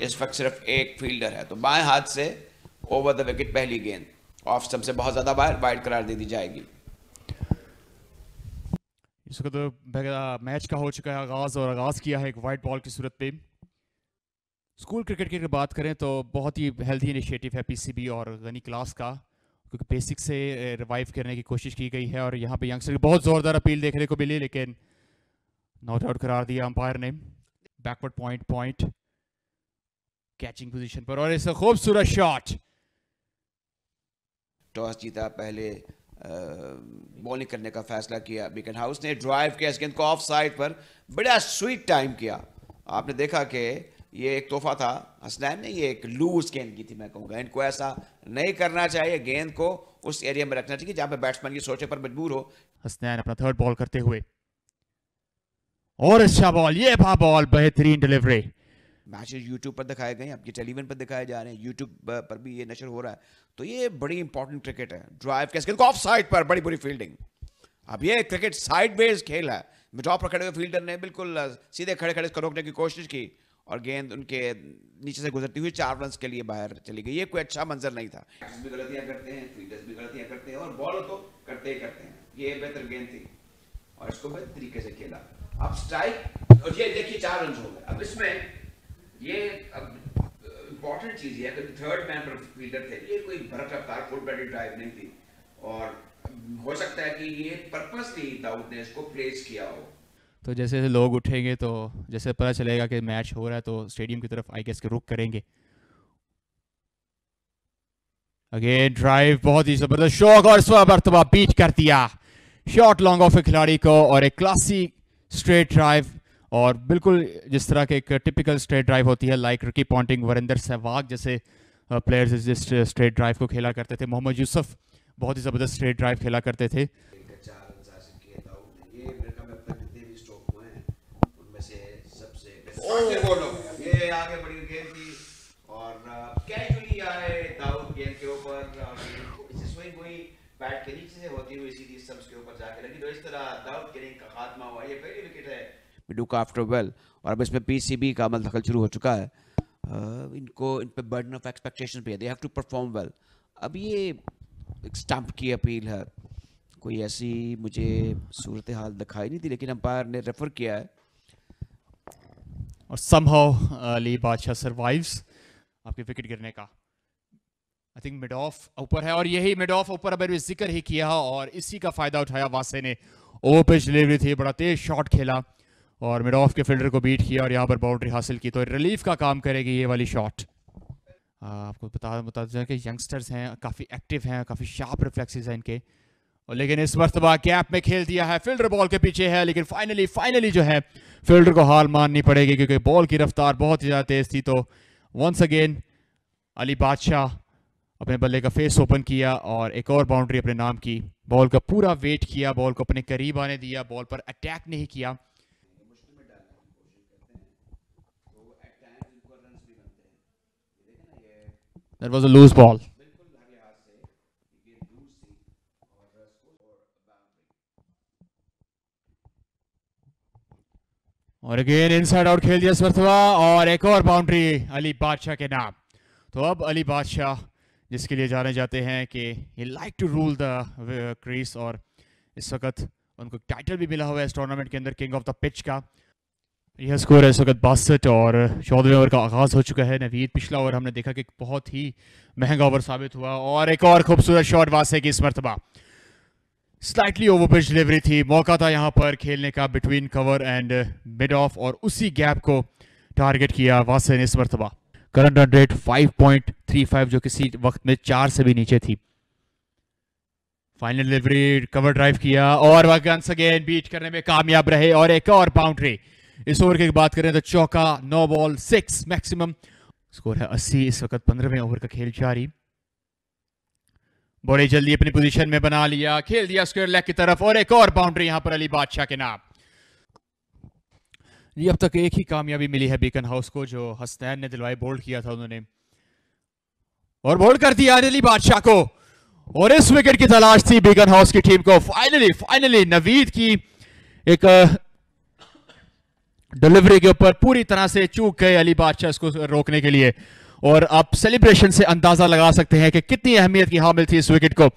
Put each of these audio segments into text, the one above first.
इस वक्त सिर्फ एक फील्डर है, तो बाएं हाथ से ओवर द विकेट पहली गेंद ऑफ स्टंप से बहुत ज़्यादा बाहर, वाइड करार दे दी जाएगी। इस वक्त तो मैच का हो चुका है आगाज़, और आगाज़ किया है एक वाइड बॉल की सूरत पे। स्कूल क्रिकेट की अगर बात करें तो बहुत ही हेल्दी इनिशिएटिव है पीसीबी और गनी क्लास का, क्योंकि बेसिक से रिवाइव करने की कोशिश की गई है। और यहाँ पे यंगस्टर की बहुत ज़ोरदार अपील देखने को मिली, लेकिन नॉट आउट करार दिया अंपायर ने। बैकवर्ड पॉइंट कैचिंग पोजीशन पर, और इसका खूबसूरत शॉट। टॉस जीता, पहले बॉलिंग करने का फैसला किया बीकन हाउस ने। ड्राइव किया इस गेंद को ऑफ साइड पर, बड़ा स्वीट टाइम किया। आपने देखा कि ये एक तोहफा था हसनैन ने, ये एक लूज गेंद की थी। मैं कहूँगा इनको ऐसा नहीं करना चाहिए, गेंद को उस एरिया में रखना चाहिए जहाँ पे बैट्समैन ये सोचे पर मजबूर हो। हसनैन अपना थर्ड बॉल करते हुए, और अच्छा बॉल, ये था बॉल, बेहतरीन डिलीवरी। मैचेस यूट्यूब पर दिखाए गए, आपके टेलीविजन पर दिखाए जा रहे हैं, यूट्यूब पर भी ये नशर हो रहा है, तो ये बड़ी इंपॉर्टेंट क्रिकेट है। ड्राइव के गेंद को ऑफ साइड पर, बड़ी बुरी फील्डिंग। अब ये क्रिकेट साइडवेज खेल है, मिडऑफ पर खड़े हुए फील्डर ने बिल्कुल सीधे खड़े खड़े इसको रोकने की कोशिश की, और गेंद उनके नीचे से गुजरती हुई 4 रन के लिए बाहर चली गई। ये कोई अच्छा मंजर नहीं था। भी गलतियां करते हैं, फील्डर्स भी गलतियां करते हैं, और बॉलर तो करते ही करते हैं। ये बेहतर गेंद थी और इसको बेहतर तरीके से खेला। अब स्ट्राइक, और ये देखिए 4 रन हो गए। अब इसमें ये इंपॉर्टेंट चीज है कि थर्ड मैन पर फील्डर थे, ये कोई भरत रफ्तार फुल बैटेड ड्राइव नहीं थी, और हो सकता है कि ये पर्पसली दाऊद ने इसको प्लेस किया हो। तो जैसे जैसे लोग उठेंगे, तो जैसे पता चलेगा कि मैच हो रहा है, तो स्टेडियम की तरफ आई गेस के रुख करेंगे। अगेन ड्राइव, बहुत ही जबरदस्त शॉट, और स्वमर्तबा बीट कर दिया शॉट लॉन्ग ऑफ खिलाड़ी को, और एक क्लासिक स्ट्रेट ड्राइव, और बिल्कुल जिस तरह के एक टिपिकल स्ट्रेट ड्राइव होती है, like Ricky Ponting, Varinder Sehwag जैसे प्लेयर्स जिस स्ट्रेट ड्राइव को खेला करते थे। मोहम्मद यूसुफ बहुत ही जबरदस्त स्ट्रेट ड्राइव खेला करते थे। ये आगे बड़ी गेंद थी, और कैजुअली आए दाऊद गेंद के ऊपर, स्विंग हुई बैट के नीचे से होती हुई सीधी स्टंप्स के ऊपर जाके लगी, तो इस तरह दाऊद के इनिंग का खात्मा हुआ। ये पहली विकेट है मिडुका आफ्टर वेल, और अब इसमें पीसीबी का अमल दखल शुरू हो चुका है। इनको इन पे बर्डन ऑफ एक्सपेक्टेशन पे है, they have to perform well. अब ये एक स्टंप की अपील है, कोई ऐसी मुझे सूरत हाल दिखाई नहीं दी, लेकिन अंपायर ने रेफर किया है। और समहाउ अली बादशाह सर्वाइव्स आपके विकेट गिरने का। आई थिंक मिड ऑफ ऊपर है, और यही मिड ऑफ ऊपर अभी जिक्र ही किया, और इसी का फायदा उठाया वासे ने। ओवर पिच डिलीवरी थी, बड़ा तेज शॉट खेला और मिड ऑफ के फील्डर को बीट किया, और यहाँ पर बाउंड्री हासिल की। तो रिलीफ का काम करेगी ये वाली शॉट। आपको बता दें कि यंगस्टर्स हैं, काफ़ी एक्टिव हैं, काफ़ी शार्प रिफ्लेक्सेस हैं इनके, और लेकिन इस मर्तबा गैप में खेल दिया है। फील्डर बॉल के पीछे है, लेकिन फाइनली जो है फील्डर को हार माननी पड़ेगी, क्योंकि बॉल की रफ्तार बहुत ही ज़्यादा तेज थी। तो वंस अगेन अली बादशाह अपने बल्ले का फेस ओपन किया, और एक और बाउंड्री अपने नाम की। बॉल का पूरा वेट किया, बॉल को अपने करीब आने दिया, बॉल पर अटैक नहीं किया। That was a loose ball. और अगेन इनसाइड आउट खेल दिया मर्तबा, और एक और बाउंड्री अली बादशाह के नाम। तो अब अली बादशाह, जिसके लिए जाने जाते हैं कि he like to rule the crease, और इस वक्त उनको टाइटल भी मिला हुआ है इस टूर्नामेंट के अंदर, किंग ऑफ द पिच का। यह स्कोर है इस वक्त 62, और 14वें ओवर का आगाज़ हो चुका है। नवीद पिछला ओवर हमने देखा कि बहुत ही महंगा ओवर साबित हुआ, और एक और खूबसूरत शॉट वासे की इस मरतबा। स्लाइटली ओवर पिच डिलीवरी थी, मौका था यहाँ पर खेलने का between cover and mid of, और उसी गैप को टारगेट किया वासे ने इस मरतबा। करंट रन रेट 5.35, जो किसी वक्त में 4 से भी नीचे थी। फाइनल डिलीवरी, कवर ड्राइव किया, और वंस अगेन बीट करने में कामयाब रहे, और एक और बाउंड्री। इस ओवर की बात करें तो चौका, 9 बॉल 6 मैक्सिमम। स्कोर है 80, इस वक्त 15वें ओवर का खेल जारी। बड़ी जल्दी अपनी पोजीशन में बना लिया, खेल दिया स्क्वायर लेग की तरफ, और एक और बाउंड्री यहां पर अली बादशाह के नाम। ये अब तक एक ही कामयाबी मिली है बीकन हाउस को, जो हसनैन ने दिलवाई, बोल्ड किया था उन्होंने, और बोल्ड कर दिया अली बादशाह को। और इस विकेट की तलाश थी बीकन हाउस की टीम को। फाइनली नवीद की एक डिलीवरी के ऊपर पूरी तरह से चूक गए अली बादशाह इसको रोकने के लिए। और आप सेलिब्रेशन से अंदाजा लगा सकते हैं कि कितनी अहमियत की हामिल थी इस विकेट को।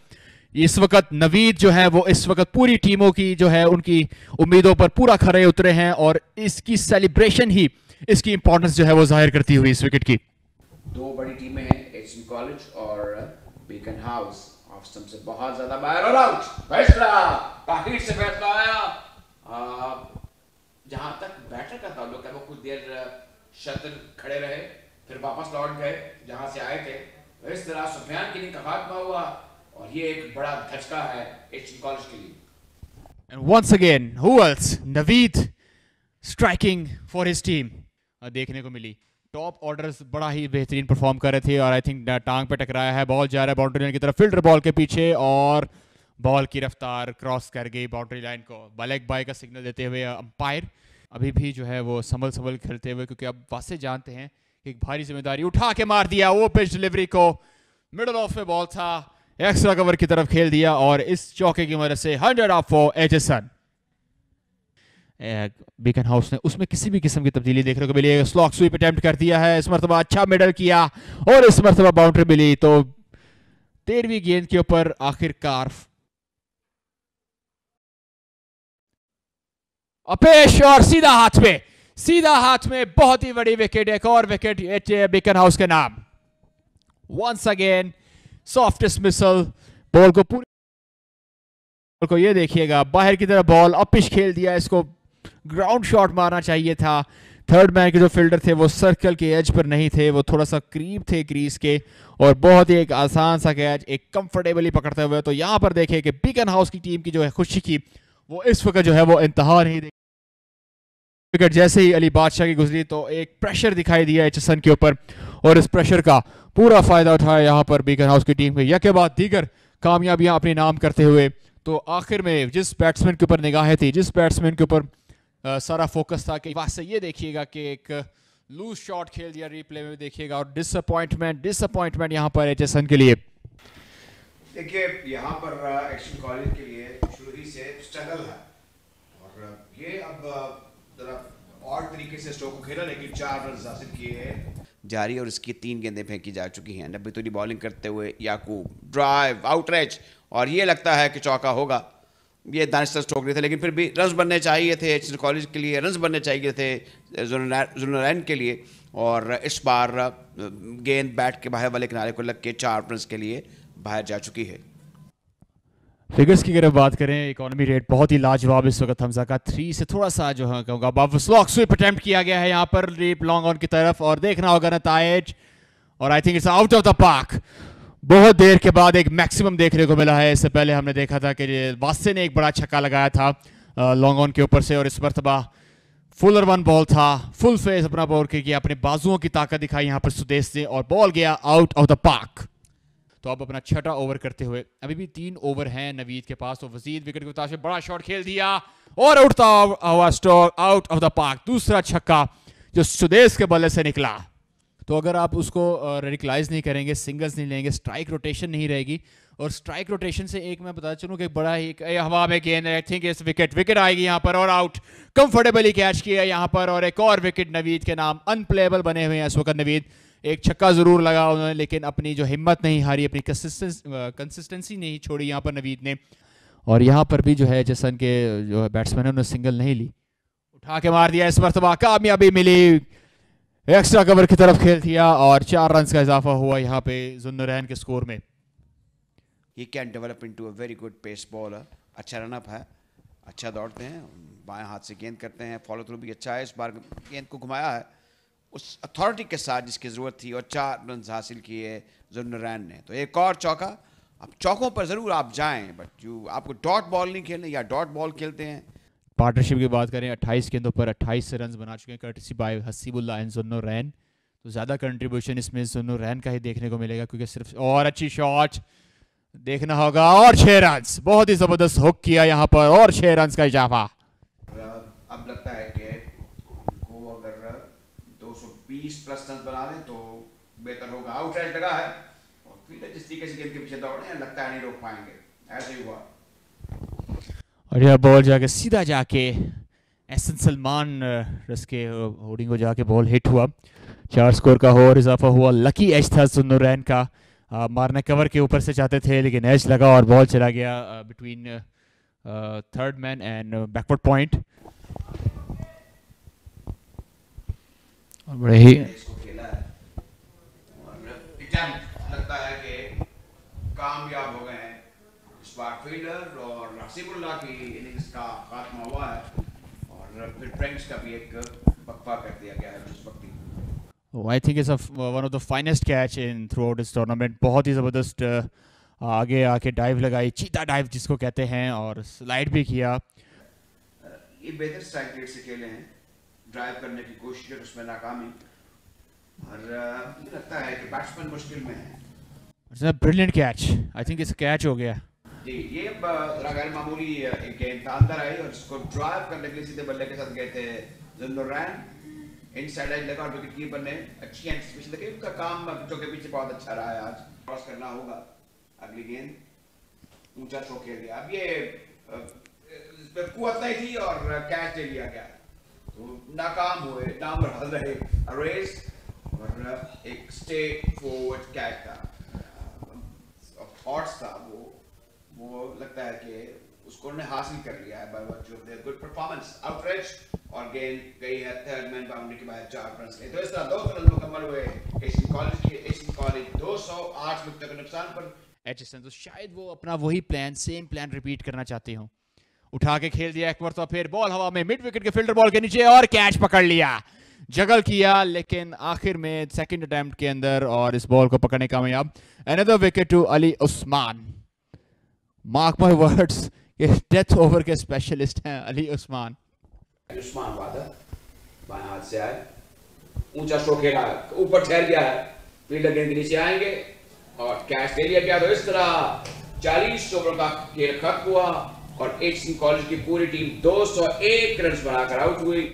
इस वक्त नवीद जो है वो इस वक्त पूरी टीमों की जो है उनकी उम्मीदों पर पूरा खरे उतरे हैं, और इसकी सेलिब्रेशन ही इसकी इंपॉर्टेंस जो है वो जाहिर करती हुई इस विकेट की। दो बड़ी टीमें हैं, एचएन कॉलेज और बीकन हाउस। ऑफ स्टंप से बहुत ज्यादा बाहर और आउट। फैसला ताकीद से फैसला आया। जहां तक बैटर का ताल्लुक है वो कुछ देर शतल खड़े रहे, फिर वापस लौट गए जहां से आए थे। तो इस तरह सुफियान के लिए खात्मा हुआ और ये एक बड़ा धचका है एचएन कॉलेज के लिए। And once again, who else? Naveed striking for his team देखने को मिली। टॉप ऑर्डर्स बड़ा ही बेहतरीन परफॉर्म कर रहे थे और आई थिंक टांग पे टकराया है, बॉल जा रहा है बाउंड्री लाइन की तरफ, फील्डर बॉल के पीछे और बॉल की रफ्तार क्रॉस कर गई बाउंड्री लाइन को। बलेग बाय का सिग्नल देते हुए अंपायर अभी भी जो है वो संभल खेलते हुए, क्योंकि अब वासे जानते हैं कि एक भारी जिम्मेदारी उठा के मार दिया वो पिच डिलीवरी को। मिडल ऑफ में बॉल था, एक्स्ट्रा कवर की तरफ खेल दिया और इस चौके की वजह से 100 of for HSN. Beacon house ने उसमें किसी भी किस्म की तब्दीली देखने को मिली। स्लॉक स्वीप अटेम्प्ट कर दिया है, इस मरतबा अच्छा मिडल किया और इस मरतबा बाउंड्री मिली। तो 13वीं गेंद के ऊपर आखिरकार अपेश और सीधा हाथ में बहुत ही बड़ी विकेट, एक और विकेट बीकन हाउस के नाम। Once again soft dismissal, ball को ये देखिएगा बाहर की तरफ बॉल अपिश खेल दिया, इसको ग्राउंड शॉट मारना चाहिए था। थर्ड मैन के जो फील्डर थे वो सर्कल के एज पर नहीं थे, वो थोड़ा सा करीब थे क्रीज के, और बहुत ही एक आसान सा कैच एक कंफर्टेबली पकड़ते हुए। तो यहां पर देखिए कि बीकन हाउस की टीम की जो है खुशी की वो इस वक्त जो है वो इंतहा नहीं देखी। विकेट जैसे ही अली बादशाह की गुजरी तो एक प्रेशर दिखाई दिया एचएसएन के ऊपर, और इस प्रेशर का पूरा फायदा उठाया यहाँ पर बीकन हाउस की टीम में। यह के बाद दीगर कामयाबियां अपने नाम करते हुए, तो आखिर में जिस बैट्समैन के ऊपर निगाहें थी, जिस बैट्समैन के ऊपर सारा फोकस था, कि वहां से ये देखिएगा कि एक लूज शॉट खेल दिया रिप्ले में देखिएगा, और डिसअपॉइंटमेंट यहाँ पर एचएसएन के लिए। देखिए यहाँ पर एचएन कॉलेज के लिए शुरू ही से स्ट्रगल है, और ये अब जरा और तरीके से स्ट्रोक को खेला, लेकिन 4 रन हासिल किए जारी और इसकी 3 गेंदें फेंकी जा चुकी हैं। 90 तोड़ी बॉलिंग करते हुए याकूब ड्राइव आउटरेच, और ये लगता है कि चौका होगा। ये दानिश स्ट्रोक नहीं थे, लेकिन फिर भी रन्स बनने चाहिए थे एचएन कॉलेज के लिए, रन्स बनने चाहिए थे जुन्नरैन के लिए, और इस बार गेंद बैट के बाहर वाले किनारे को लग के 4 रन के लिए बाहर जा चुकी है। फिगर्स की अगर बात करें, इकोनॉमी रेट बहुत ही लाजवाब इस वक्त हमजा का, 3 से थोड़ा सा जो है कहूँगा अब स्लॉक स्वीप अटेम्प्ट किया गया है यहाँ पर डीप लॉन्ग ऑन की तरफ, और देखना होगा नतायज, और I think it's out of the park. बहुत देर के बाद एक मैक्सिमम देखने को मिला है। इससे पहले हमने देखा था कि वासे ने एक बड़ा छक्का लगाया था लॉन्ग ऑन के ऊपर से, और इस मरतबा फुलर वन बॉल था, फुल फेस अपना बॉल किया, अपने बाजुओं की ताकत दिखाई यहाँ पर सुदेश ने, और बॉल गया आउट ऑफ द पार्क। तो अब अपना छठा ओवर करते हुए, अभी भी 3 ओवर हैं नवीद के पास, तो वजीद विकेट के उतार से बड़ा शॉट खेल दिया और उड़ता हुआ stroke out of the park. दूसरा छक्का जो सुदेश के बल्ले से निकला, तो अगर आप उसको रेडिकलाइज नहीं करेंगे, सिंगल्स नहीं लेंगे, स्ट्राइक रोटेशन नहीं रहेगी, और स्ट्राइक रोटेशन से एक मैं बता चलूँ कि बड़ा ही हवा में गेंद, आई थिंक इस विकेट आएगी यहाँ पर, और आउट कंफर्टेबली कैच किया यहाँ पर, और एक और विकेट नवीद के नाम। अनप्लेएबल बने हुए हैं इस वक्त नवीद, एक छक्का जरूर लगा उन्होंने, लेकिन अपनी जो हिम्मत नहीं हारी, अपनी कंसिस्टेंसी नहीं छोड़ी यहाँ पर नवीद ने। और यहाँ पर भी जो है एचएसएन के जो है बैट्समैन उन्होंने सिंगल नहीं ली, उठा के मार दिया, इस मरतबा कामयाबी मिली, एक्स्ट्रा कवर की तरफ खेल दिया, और 4 रन का इजाफा हुआ यहाँ पे जुन्नरैन के स्कोर में। He can develop into a very good pace bowler, अच्छा रन अप है, अच्छा दौड़ते हैं, बाएं हाथ से गेंद करते हैं, फॉलो थ्रू भी अच्छा है। इस बार गेंद को घुमाया है उस अथॉरिटी के साथ जिसकी ज़रूरत थी, और 4 रन हासिल किए जुन्नरैन ने। तो एक और चौका। अब चौकों पर ज़रूर आप जाएं, बट आपको डॉट बॉल नहीं खेलने, या डॉट बॉल खेलते हैं। पार्टनरशिप की बात करें, 28 गेंदों पर 28 रन बना चुके हैं कर्टसी बाय हसीबुल्लाह एंड जुन्नरैन। तो ज़्यादा कंट्रीब्यूशन इसमें जुन्नरैन का ही देखने को मिलेगा, क्योंकि सिर्फ और अच्छी शॉट देखना होगा, और 6 रन, बहुत ही ज़बरदस्त हुक किया यहाँ पर, और 6 रन का इजाफा। अब लगता है कि उनको अगर 220 प्लस रन बना लें तो बेहतर होगा। आउटसाइड लगा है, और फील्डर जिस तरीके से गेंद के पीछे दौड़ रहे हैं, लगता है नहीं रोक पाएंगे, ऐसे ही हुआ। और यह बॉल जाके सीधा जाके एहसन सलमान रस के होर्डिंग को जाके बॉल हिट हुआ। 4 स्कोर का और इजाफा हुआ। लकी एज था जुन्नूरैन का, मारने कवर के ऊपर से चाहते थे लेकिन एज लगा और बॉल चला गया between third man and backward point. और बड़े ही इसको खेला है और लगता है कि कामयाब हो गए हैं स्पार्क फील्डर और हसीबुल्लाह की इनिंग्स का खात्मा हुआ है और फिर फ्रेंड्स का भी एक वक्फा कर दिया गया है उस वक्त। I think it's one of the finest catch in through out this tournament. बहुत ही ज़बरदस्त आगे आके डाइव लगाई, चीता डाइव जिसको कहते हैं, और स्लाइड भी किया। ये बेहतर स्ट्राइक रेट से खेले हैं, ड्राइव करने की कोशिश है उसमें नाकामी, और मुझे लगता है कि बैट्समैन मुश्किल में है। It's a brilliant catch, I think it's catch हो गया जी। ये गैर मामूली गेंद था, अंदर आई और इसको ड्राइव करने के लिए सीधे बल्ले के साथ गए थे जुन्नूरैन। इनसाइड एज लगा और विकेट कीपर ने अच्छी एंटिसिपेशन देखी। उनका काम पिचों के पीछे बहुत अच्छा रहा है। आज क्रॉस करना होगा, अगली गेंद ऊंचा थ्रो खेल दिया। अब ये कुवत नहीं थी और कैच ले लिया गया, तो नाकाम हुए, नामरहल रहे रेस और एक स्टेट फॉरवर्ड कैच था। थॉट्स था वो लगता है कि उसको उन्होंने हासिल कर लिया है by virtue of their good performance. Outreach और गेंद गई है थर्ड मैन बाउंड्री के बाहर 4 रन के। तो इस तरह 2 रन मुकम्मल हुए एशियन कॉलेज 208 विकेट के नुकसान पर। एचएसएन तो शायद वो अपना वही प्लान, सेम प्लान रिपीट करना चाहते हो। उठा के खेल दिया एक बार, तो फिर बॉल हवा में मिड विकेट के फील्डर बॉल के नीचे और कैच पकड़ लिया, जगल किया, लेकिन आखिर में सेकंड अटेम्प्ट के अंदर और इस बॉल को पकड़ने कामयाब। Another wicket to Ali Usman. Mark my words, ये डेथ ओवर के स्पेशलिस्ट हैं अली उस्मान। उस्मान वादा बाएं हाथ से आए, ऊंचा स्ट्रोक खेला, ऊपर ठहर गया है, फील्डर गेंद के नीचे आएंगे और कैच ले लिया गया। तो इस तरह 40 ओवर का खेल खत्म हुआ और एशियन कॉलेज की पूरी टीम 201 रन बनाकर आउट हुई।